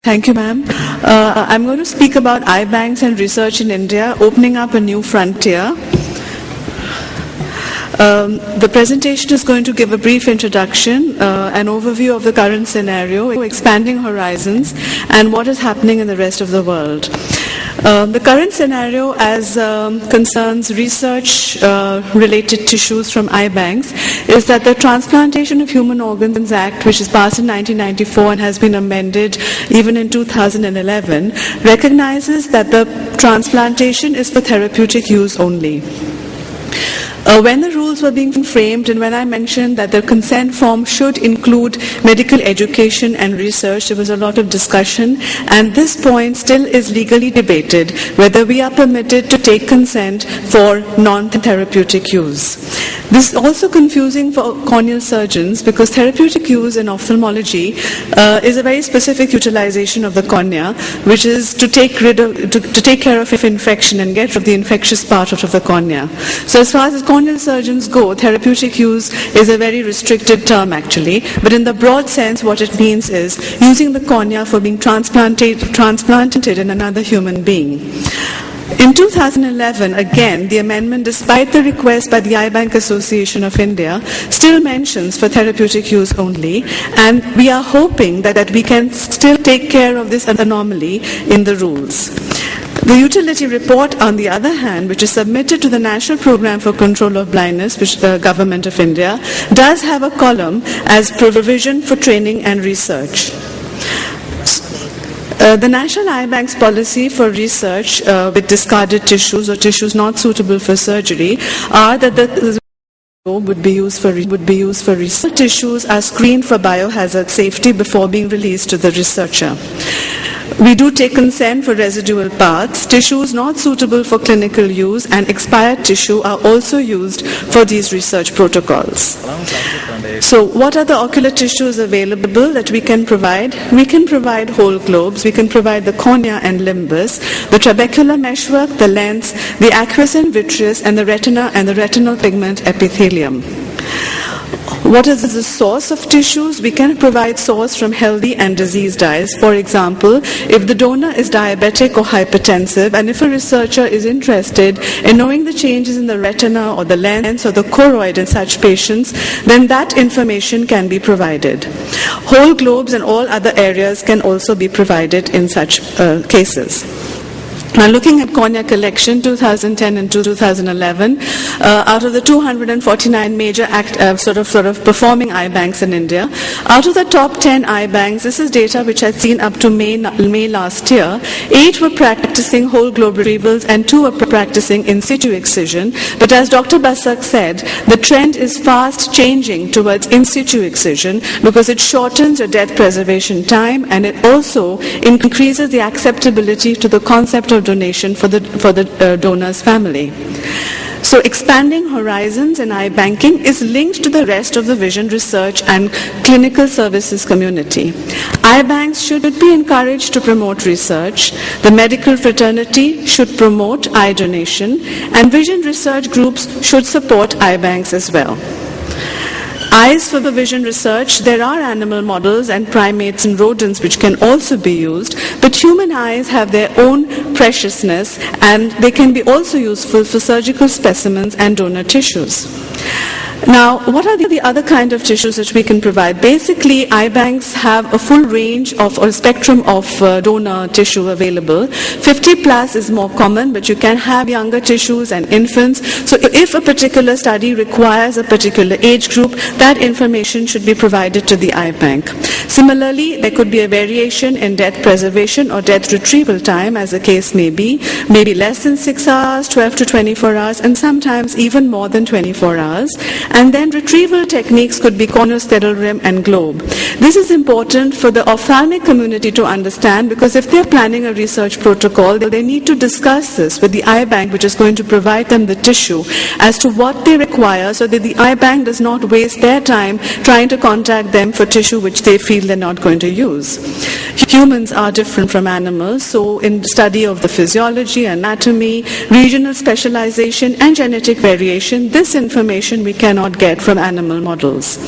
Thank you, ma'am. I'm going to speak about eye banks and research in India, opening up a new frontier. The presentation is going to give a brief introduction, an overview of the current scenario, expanding horizons, and what is happening in the rest of the world. The current scenario as concerns research related tissues from eye banks is that the Transplantation of Human Organs Act, which is passed in 1994 and has been amended even in 2011, recognizes that the transplantation is for therapeutic use only. When the rules were being framed and when I mentioned that the consent form should include medical education and research, there was a lot of discussion, and this point still is legally debated whether we are permitted to take consent for non-therapeutic use. This is also confusing for corneal surgeons because therapeutic use in ophthalmology is a very specific utilization of the cornea, which is to take care of infection and get rid of the infectious part of the cornea. So as far as corneal surgeons go, therapeutic use is a very restricted term actually, but in the broad sense what it means is using the cornea for being transplanted in another human being. In 2011, again, the amendment, despite the request by the Eye Bank Association of India, still mentions for therapeutic use only, and we are hoping that we can still take care of this anomaly in the rules. The utility report, on the other hand, which is submitted to the National Program for Control of Blindness, which the Government of India, does have a column as provision for training and research. The National Eye Bank's policy for research with discarded tissues or tissues not suitable for surgery are that the would be used for research. Tissues are screened for biohazard safety before being released to the researcher. We do take consent for residual parts. Tissues not suitable for clinical use and expired tissue are also used for these research protocols. So what are the ocular tissues available that we can provide? We can provide whole globes, we can provide the cornea and limbus, the trabecular meshwork, the lens, the aqueous and vitreous, and the retina and the retinal pigment epithelium. What is the source of tissues? We can provide source from healthy and diseased eyes. For example, if the donor is diabetic or hypertensive, and if a researcher is interested in knowing the changes in the retina or the lens or the choroid in such patients, then that information can be provided. Whole globes and all other areas can also be provided in such cases. Now, looking at cornea collection, 2010 and 2011, out of the 249 major performing eye banks in India, out of the top 10 eye banks, this is data which I'd seen up to May last year, 8 were practicing whole globe retrievals and 2 were practicing in situ excision. But as Dr. Basak said, the trend is fast changing towards in situ excision because it shortens your death preservation time and it also increases the acceptability to the concept of donation for the donor's family. So expanding horizons in eye banking is linked to the rest of the vision research and clinical services community. Eye banks should be encouraged to promote research. The medical fraternity should promote eye donation, and vision research groups should support eye banks as well. Eyes for the vision research, there are animal models and primates and rodents which can also be used, but human eyes have their own preciousness and they can be also useful for surgical specimens and donor tissues. Now, what are the other kind of tissues which we can provide? Basically, eye banks have a full range of or spectrum of donor tissue available. 50 plus is more common, but you can have younger tissues and infants. So if a particular study requires a particular age group, that information should be provided to the eye bank. Similarly, there could be a variation in death preservation or death retrieval time, as the case may be, maybe less than 6 hours, 12 to 24 hours, and sometimes even more than 24 hours. And then retrieval techniques could be corneosteral rim and globe. This is important for the ophthalmic community to understand because if they're planning a research protocol, they need to discuss this with the eye bank, which is going to provide them the tissue as to what they require so that the eye bank does not waste their time trying to contact them for tissue which they feel they're not going to use. Humans are different from animals, so in the study of the physiology, anatomy, regional specialization and genetic variation, this information we can cannot get from animal models.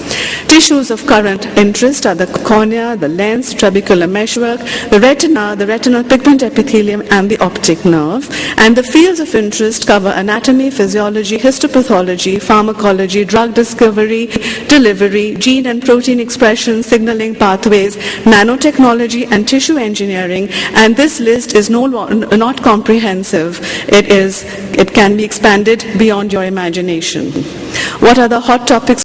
Tissues of current interest are the cornea, the lens, trabecular meshwork, the retinal pigment epithelium, and the optic nerve. And the fields of interest cover anatomy, physiology, histopathology, pharmacology, drug discovery, delivery, gene and protein expression, signaling pathways, nanotechnology, and tissue engineering. And this list is not comprehensive. It can be expanded beyond your imagination. What are the hot topics